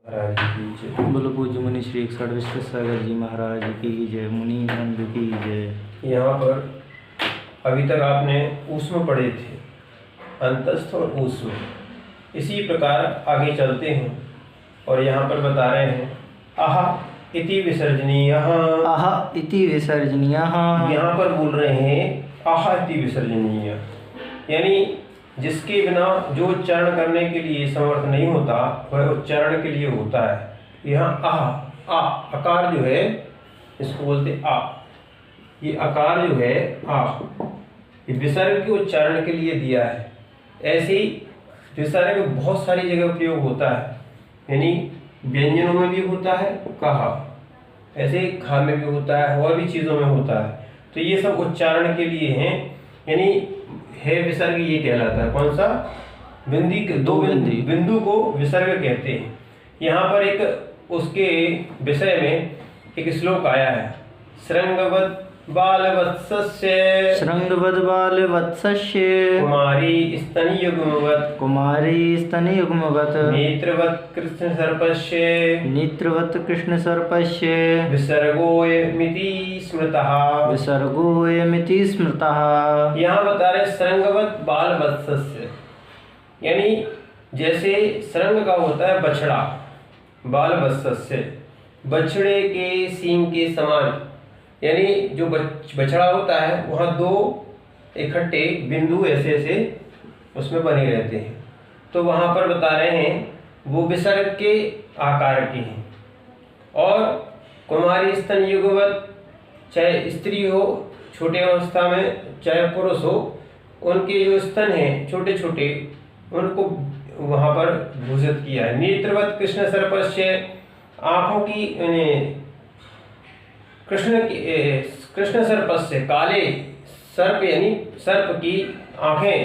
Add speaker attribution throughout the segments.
Speaker 1: महाराज की जय।
Speaker 2: बोलो पूज्य मुनि श्री 61 विश्व सागर जी महाराज की जय। मुनि नंद की जय।
Speaker 1: यहाँ पर अभी तक आपने ऊष्म पढ़े थे, अंतस्थ और ऊष्म। इसी प्रकार आगे चलते हैं और यहाँ पर बता रहे हैं आह इति विसर्जनीय।
Speaker 2: आह इति विसर्जनीय।
Speaker 1: यहाँ पर बोल रहे हैं आह इति विसर्जनीय, यानी जिसके बिना जो उच्चारण करने के लिए समर्थ नहीं होता वह उच्चारण के लिए होता है। यहाँ आह आ आकार जो है इसको बोलते आ, ये आकार जो है आ ये विसर्ग के उच्चारण के लिए दिया है। ऐसे ही विसर्ग बहुत सारी जगह प्रयोग होता है, यानी व्यंजनों में भी होता है कहा, ऐसे खा में भी होता है और भी चीज़ों में होता है। तो ये सब उच्चारण के लिए हैं, यानी है विसर्ग ये कहलाता है। कौन सा? दो बिंदु को विसर्ग कहते हैं। यहाँ पर एक उसके विषय में एक श्लोक आया है, श्रृंगवद बालवत्सस्य कुमारी स्तनयुग्मवत् नेत्रवत् कृष्ण सर्पस्य विसर्गोऽयमिति स्मृतः। यहाँ बता रहे श्रृंगवत् बालवत्सस्य, यानी जैसे श्रृंग का होता है बछड़ा, बालवत्सस्य बछड़े के सींग के समान, यानी जो बछड़ा होता है वहाँ दो इकट्ठे बिंदु ऐसे ऐसे उसमें बने रहते हैं। तो वहाँ पर बता रहे हैं वो विसर्ग के आकार के हैं। और कुमारी स्तन युगवत, चाहे स्त्री हो छोटे अवस्था में चाहे पुरुष हो, उनके जो स्तन हैं छोटे छोटे उनको वहाँ पर भूषित किया है। नेत्रवत कृष्ण सर्पस्य, आँखों की कृष्ण सर्पस्य, काले सर्प यानी सर्प की आँखें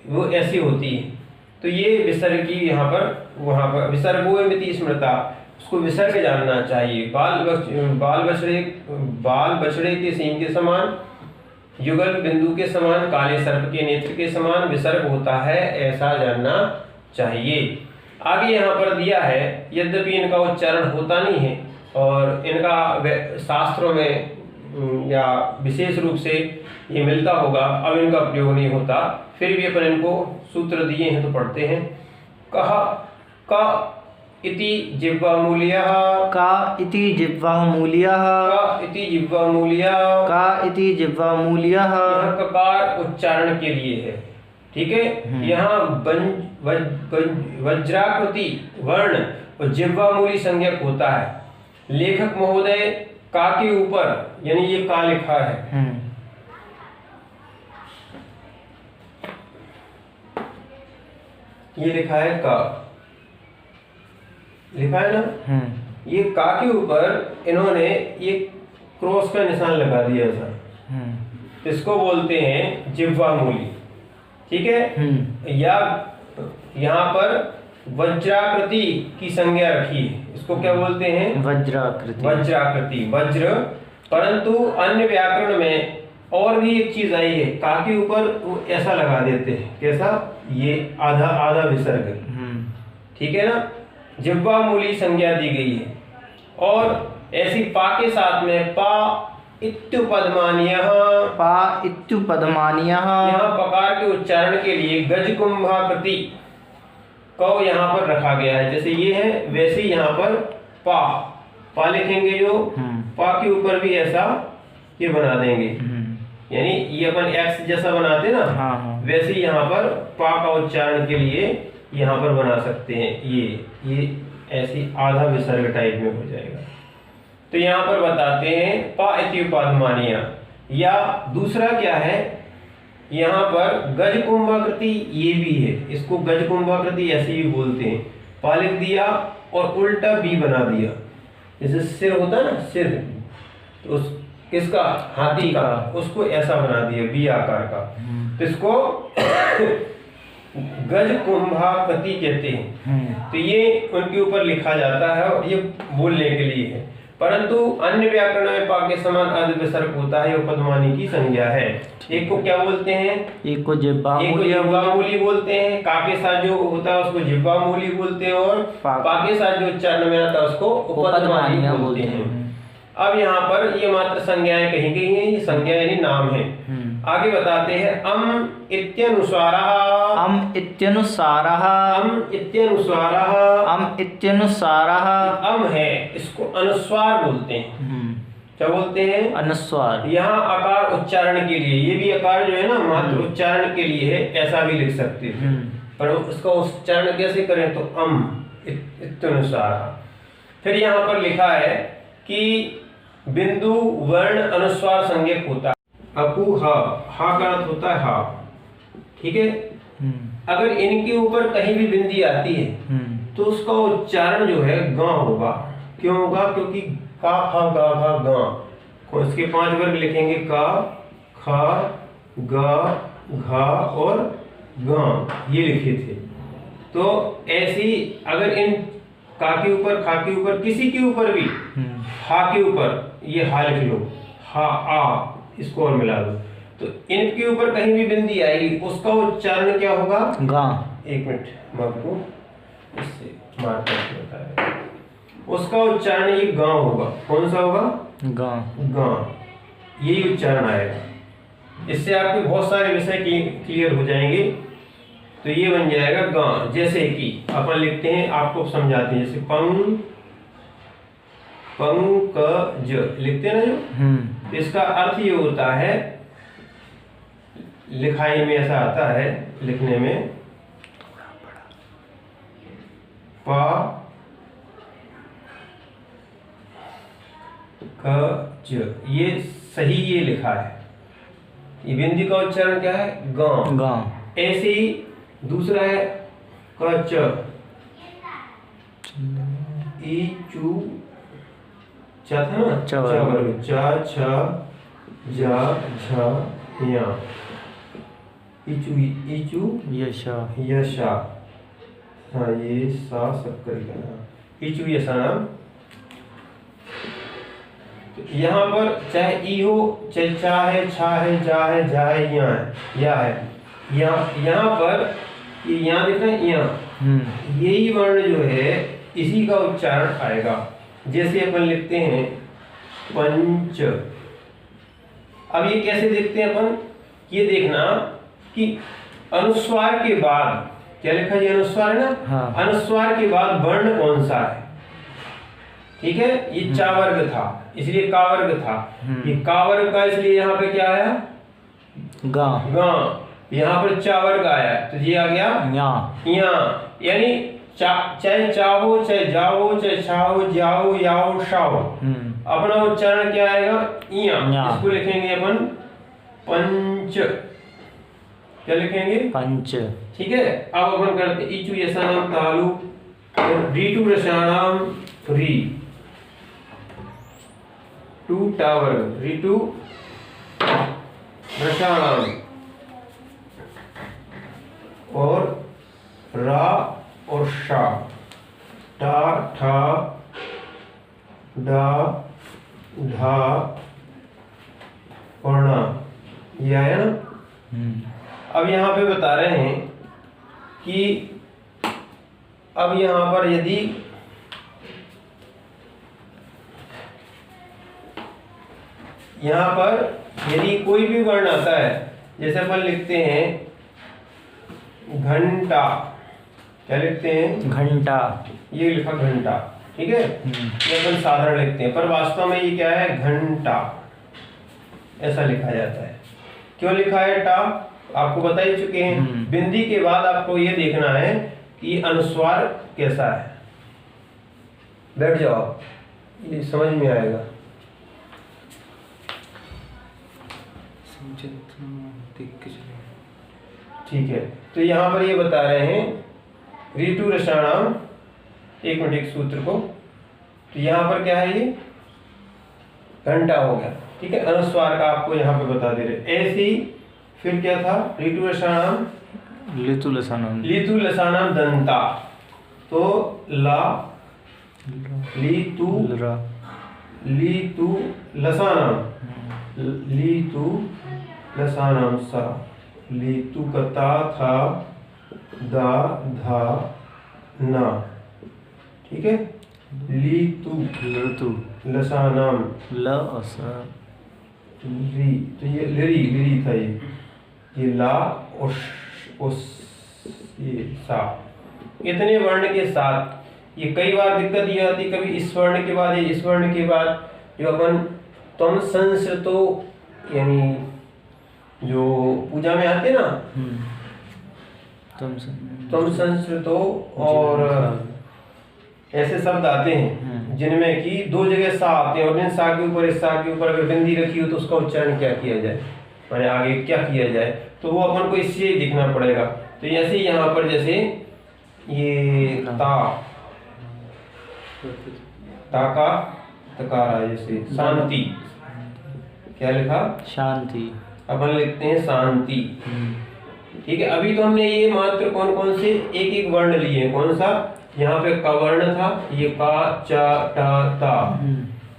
Speaker 1: वो ऐसी होती हैं। तो ये विसर्ग की यहाँ पर वहाँ पर विसर्गोऽयमिति स्मृता, उसको विसर्ग जानना चाहिए। बाल बछड़े के सींग के समान, युगल बिंदु के समान, काले सर्प के नेत्र के समान विसर्ग होता है, ऐसा जानना चाहिए। आगे यहाँ पर दिया है, यद्यपि इनका उच्चारण होता नहीं है और इनका शास्त्रों में या विशेष रूप से ये मिलता होगा, अब इनका प्रयोग नहीं होता, फिर भी अपन इनको सूत्र दिए हैं तो पढ़ते हैं। कहा का इति जिह्वामूल्यः,
Speaker 2: का इति जिह्वामूल्यः,
Speaker 1: का इति जिह्वामूल्यः,
Speaker 2: का इति जिह्वामूल्यः।
Speaker 1: यहाँ ककार उच्चारण के लिए है, ठीक है। यहाँ वज्राकृति वर्ण और जिह्वामूली संज्ञक होता है। लेखक महोदय का के ऊपर, यानी ये का लिखा है, ये लिखा है का, लिखा है ना, ये का के ऊपर इन्होंने ये क्रॉस का निशान लगा दिया था, इसको बोलते हैं जिह्वामूली, ठीक है। या यहाँ पर वज्राकृति की संज्ञा रखी है, इसको क्या बोलते हैं? वज्राकृति, वज्र। परंतु अन्य व्याकरण में और भी एक चीज आई है, का के ऊपर वो ऐसा लगा देते हैं, कैसा? ये आधा आधा विसर्ग, ठीक है ना, जिह्वामूली संज्ञा दी गई है। और ऐसी पा के साथ में पा इत्युपदमानीयः, यहाँ पकार के उच्चारण के लिए गजकुंभाकृति को यहाँ पर रखा गया है। जैसे ये है वैसे ही यहाँ पर पा लिखेंगे, जो पा के ऊपर भी ऐसा ये बना देंगे, यानी ये अपन एक्स जैसा बनाते ना, वैसे ही यहाँ पर पा का उच्चारण के लिए यहाँ पर बना सकते हैं। ये ऐसी आधा विसर्ग टाइप में हो जाएगा। तो यहाँ पर बताते हैं पा इत्युपदमानीय। या दूसरा क्या है, यहाँ पर गजकुंभाकृति ये भी है, इसको गजकुंभाकृति ऐसे भी बोलते हैं। पा लिख दिया और उल्टा बी बना दिया, जैसे सिर होता है ना, सिर, तो उस किसका? हाथी का, उसको ऐसा बना दिया बी आकार का, तो इसको गजकुंभाकृति कहते हैं। तो ये उनके ऊपर लिखा जाता है और ये बोलने के लिए है। परंतु अन्य व्याकरण में पा के समान अर्ध विसर्ग होता है, वो पदमानी की संज्ञा है। एक को क्या बोलते हैं?
Speaker 2: एक को जिह्वा
Speaker 1: एक को
Speaker 2: मूली
Speaker 1: जिह्वा मूली बोलते हैं, का के साथ जो होता है उसको जिह्वा मूली बोलते हैं, और पा के साथ जो उच्चारण में आता है उसको उपदमानी बोलते हैं। अब यहाँ पर ये मात्र संज्ञाएं कही गई हैं, ये संज्ञा यानी नाम है। आगे बताते हैं अम इत्यनुस्वारः।
Speaker 2: अम इत्यनुसारः।
Speaker 1: अम इत्यनुस्वारः।
Speaker 2: अम इत्यनुसारः।
Speaker 1: अम है, इसको अनुस्वार बोलते हैं। क्या बोलते हैं?
Speaker 2: अनुस्वार।
Speaker 1: यहाँ आकार उच्चारण के लिए, ये भी आकार जो है ना मात्र उच्चारण के लिए है, ऐसा भी लिख सकते हैं। पर उसका उच्चारण कैसे करें? तो अम इत्यनुसारः। फिर यहाँ पर लिखा है कि बिंदु वर्ण अनुस्वार संज्ञक होता है। अकु हा, हा का अर्थ होता है हा, ठीक है। अगर इनके ऊपर कहीं भी बिंदी आती है तो उसका उच्चारण जो है गा होगा। क्यों होगा? क्योंकि का खा गा घा गा, इसके 5 वर्ग लिखेंगे, का खा गा घा और गा, ये लिखे थे। तो ऐसी अगर इन का के ऊपर, खा के ऊपर, किसी के ऊपर भी, हा के ऊपर ये हा लिख लो, हा आ, इसको और मिला दो, तो इनके ऊपर कहीं भी बिंदी आएगी, उसका उच्चारण क्या होगा?
Speaker 2: गा।
Speaker 1: एक मिनट मैं आपको इससे मार्क करके बता रहा हूं। उसका उच्चारण ये गा होगा। कौन सा होगा?
Speaker 2: गा।
Speaker 1: गा, यही उच्चारण आएगा। इससे आपके बहुत सारे विषय क्लियर हो जाएंगे। तो ये बन जाएगा गा। जैसे कि अपन लिखते हैं, आपको समझाते हैं, जैसे पंग पंकज लिखते हैं ना जो, इसका अर्थ ये होता है, लिखाई में ऐसा आता है, लिखने में पा क ज, ये सही ये लिखा है। ये बिंदी का उच्चारण क्या है? गा।
Speaker 2: गा।
Speaker 1: ऐसे ही दूसरा है क च, ई चू चा था ना, चा वर्ग, चा छ जा झा या, इचू इचू
Speaker 2: यशा
Speaker 1: यशा, हाँ ये सा शक्कर का नाम, इचू यशा नाम। तो यहाँ पर चाहे ई हो, चाहे चा है, छा है, जा है, जा है, या है, या है, यहाँ पर ये यहाँ दिख रहा है, यहाँ यही वर्ण जो है इसी का उच्चारण आएगा। जैसे अपन लिखते हैं पंच। अब ये कैसे देखते हैं अपन? ये देखना कि अनुस्वार के बाद क्या लिखा है? अनुस्वार है ना।
Speaker 2: हाँ।
Speaker 1: अनुस्वार के बाद वर्ण कौन सा है? ठीक है, ये चा वर्ग था इसलिए का वर्ग था, ये का वर्ग का इसलिए यहाँ पे क्या आया?
Speaker 2: गा।
Speaker 1: गा। यहाँ पर चा वर्ग आया तो ये आ गया या, यानी चाहे चाहो, चाहे जाओ, चाहे छाओ, जाओ, याओ, शाओ, अपना उच्चारण क्या आएगा? या। इसको लिखेंगे अपन पंच। क्या लिखेंगे?
Speaker 2: पंच।
Speaker 1: ठीक है। अब अपन करते इचु यसानाम तालु और रीटू रसानाम री, टू टावर, रीटू रसानाम, और रा और शा, टा ठा डा ढा और ना, ये आया ना। अब यहाँ पे बता रहे हैं कि अब यहाँ पर यदि यहाँ पर यदि कोई भी वर्ण आता है, जैसे अपन लिखते हैं घंटा, क्या लिखते हैं?
Speaker 2: घंटा।
Speaker 1: ये लिखा घंटा, ठीक है। ये अपन साधारण लिखते हैं, पर वास्तव में ये क्या है? घंटा, ऐसा लिखा जाता है। क्यों लिखा है टा? आपको बता ही चुके हैं। बिंदी के बाद आपको ये देखना है कि अनुस्वार कैसा है। बैठ जाओ, ये समझ में आएगा। ठीक है, तो यहाँ पर ये बता रहे हैं ऋतु रसाणाम, एक मिनट एक सूत्र को, तो यहाँ पर क्या है? ये घंटा हो गया, ठीक है। अनुस्वार का आपको यहाँ पे बता दे रहे। ऐसे ही फिर क्या था? ऋतु रसाणाम
Speaker 2: लितु लसानाम,
Speaker 1: लितु लसानाम दंता, तो ला लीतु लीतु लसानाम, लीतु लसानाम सा, लीतु का ता था दा धा ना, ठीक है। लीतु
Speaker 2: लतु
Speaker 1: लसानाम
Speaker 2: ल और स
Speaker 1: री, तो ये लिरी था, ये ला उस ये सा, इतने वर्ण के साथ। ये कई बार दिक्कत ये आती, कभी इस वर्ण के बाद या इस वर्ण के बाद जो अपन तुम संस्कृतो यानी जो पूजा में आते ना, तुम संस्कृतो और ऐसे शब्द आते हैं जिनमें कि दो जगह सा आते हैं और जिन सा के ऊपर इस सा के ऊपर अगर बिंदी रखी हो तो उसका उच्चारण क्या किया जाए, माने आगे क्या किया जाए, तो वो अपन को इससे ही दिखना पड़ेगा। तो ऐसे ही यहाँ पर जैसे ये ता का तकार है, जैसे शांति, क्या लिखा,
Speaker 2: शांति,
Speaker 1: अपन लिखते हैं शांति, ठीक है। अभी तो हमने ये मात्र कौन कौन से एक एक वर्ण लिए, कौन सा, यहाँ पे क वर्ण था, ये का चा टा ता,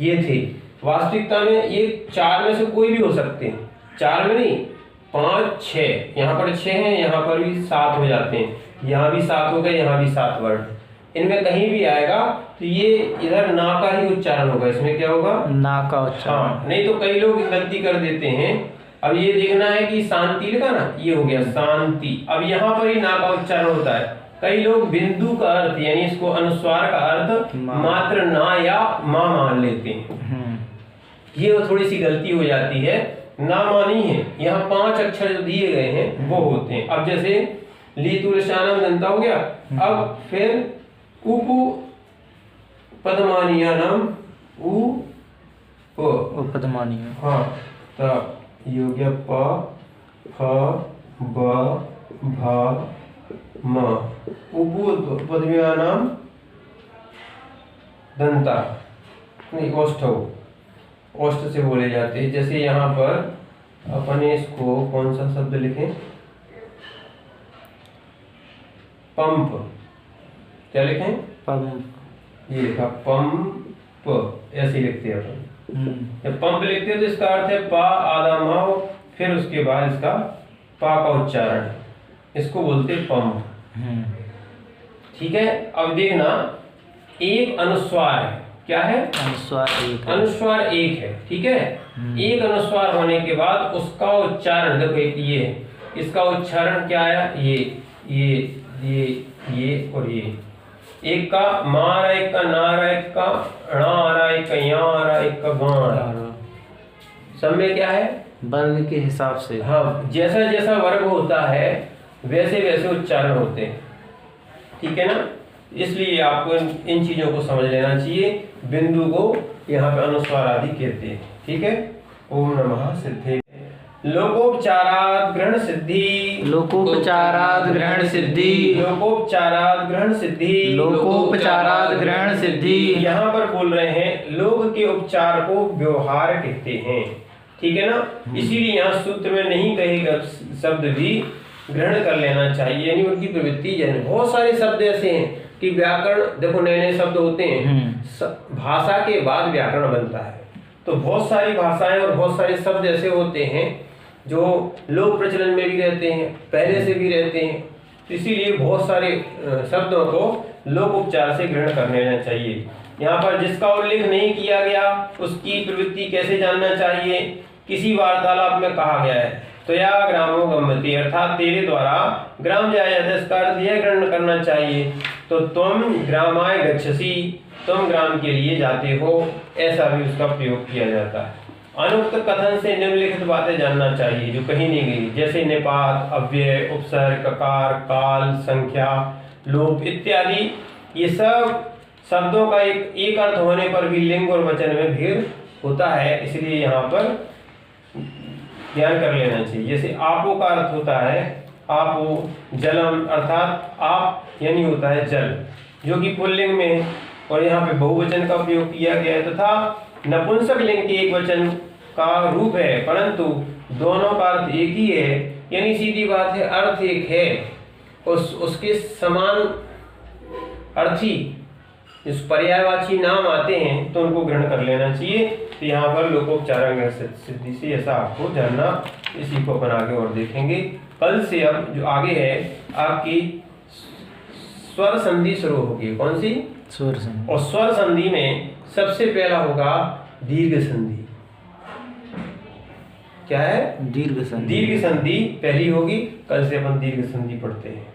Speaker 1: ये थे। वास्तविकता में ये चार में से कोई भी हो सकते हैं, चार में नहीं, 5 6, यहाँ पर 6 हैं, यहाँ पर भी 7 हो जाते हैं, यहाँ भी 7 हो गए, यहाँ भी 7 वर्ण, इनमें कहीं भी आएगा तो ये इधर ना का ही उच्चारण होगा, इसमें क्या होगा, ना का उच्चारण। हाँ, नहीं तो कई लोग गलती कर देते हैं। अब ये देखना है कि शांति लिखा ना, ये हो गया शांति, अब यहाँ पर ही ना का उच्चारण होता है। कई लोग बिंदु का अर्थ यानी इसको अनुस्वार का अर्थ मात्र ना या मां मान लेते हैं, ये थोड़ी सी गलती हो जाती है। ना मानी है, यहाँ 5 अक्षर जो दिए गए हैं वो होते हैं। अब जैसे लीतु लसानाम दंता हो गया, अब फिर उपु पदमानियानाम
Speaker 2: उपदमानिया,
Speaker 1: हाँ, तब ये हो गया प फ ब भ म, उपु पदमानियानाम दंता, नहीं औष्ठव, औष्ठ से बोले जाते हैं। जैसे यहाँ पर अपने इसको कौन सा शब्द लिखें, पंप, क्या लिखें,
Speaker 2: पंप,
Speaker 1: ये लिखा पंप, ऐसे लिखते हैं अपन। जब पंप लिखते हैं तो इसका अर्थ है पा आधा माओ, फिर उसके बाद इसका पा का उच्चारण, इसको बोलते पंप, ठीक है। अब देखना, एक अनुस्वार है, क्या है, अनुस्वार एक है, अनुस्वार एक है, ठीक है। एक अनुस्वार होने के बाद उसका उच्चारण देखो, एक ये है, इसका उच्चारण क्या आया, ये और ये, एक का मा आ रहा, एक का ना आ रहा, एक का णा आ रहा, एक का या आ रहा, एक का गा आ रहा, सब में क्या है,
Speaker 2: वर्ग के हिसाब से,
Speaker 1: हाँ, जैसा जैसा वर्ग होता है वैसे वैसे उच्चारण होते हैं, ठीक है ना। इसलिए आपको इन चीजों को समझ लेना चाहिए। बिंदु को यहाँ पे अनुस्वार आदि कहते हैं, ठीक है। ओम नमः सिद्धे, लोकोपचारात् ग्रहण सिद्धि,
Speaker 2: लोकोपचारात् ग्रहण सिद्धि,
Speaker 1: लोकोपचारात् ग्रहण सिद्धि,
Speaker 2: लोकोपचारात् ग्रहण सिद्धि।
Speaker 1: यहाँ पर बोल रहे हैं लोक के उपचार को व्यवहार कहते हैं, ठीक है ना। इसीलिए यहाँ सूत्र में नहीं कहे गए शब्द भी ग्रहण कर लेना चाहिए, यानी उनकी प्रवृत्ति जैसे बहुत सारे शब्द ऐसे हैं कि व्याकरण, देखो नए नए शब्द होते हैं, भाषा के बाद व्याकरण बनता है, तो बहुत सारी भाषाएं और बहुत सारे शब्द ऐसे होते हैं जो लोक प्रचलन में भी रहते हैं, पहले से भी रहते हैं, तो इसीलिए बहुत सारे शब्दों को लोक उपचार से ग्रहण कर लेना चाहिए। यहाँ पर जिसका उल्लेख नहीं किया गया उसकी प्रवृत्ति कैसे जानना चाहिए, किसी वार्तालाप में कहा गया है तो या ग्रामो गम्यते, अर्थात तेरे द्वारा ग्राम जाया जाता है, इसका अर्थ यह ग्रहण करना चाहिए, तो तुम ग्रामाय गच्छसि, तुम ग्राम के लिए जाते हो, ऐसा भी उसका प्रयोग किया जाता है। अनुक्त कथन से निम्नलिखित बातें जानना चाहिए जो कहीं नहीं गई, जैसे निपात, अव्यय, उपसर्ग, ककार, काल, संख्या, लोप इत्यादि। ये सब शब्दों का एक अर्थ होने पर भी लिंग और वचन में भेद होता है, इसलिए यहाँ पर ध्यान कर लेना चाहिए। जैसे आपो का अर्थ होता है आपो जलम, अर्थात आप यानी होता है जल, जो कि पुल्लिंग में है, और यहाँ पे बहुवचन का उपयोग किया गया है, तथा नपुंसक लिंग के एक वचन का रूप है, परंतु दोनों का अर्थ एक ही है, यानी सीधी बात है अर्थ एक है, उसके समान अर्थी जिस पर्यायवाची नाम आते हैं तो उनको ग्रहण कर लेना चाहिए। तो यहाँ पर लोकोपचारांग सिद्धि से ऐसा आपको जानना, इसी को अपन आगे और देखेंगे। कल से अब जो आगे है आपकी स्वर संधि शुरू होगी। कौन सी?
Speaker 2: स्वर संधि।
Speaker 1: और स्वर संधि में सबसे पहला होगा दीर्घ संधि। क्या है?
Speaker 2: दीर्घ संधि।
Speaker 1: दीर्घ संधि पहली होगी। कल से अपन दीर्घ संधि पढ़ते हैं।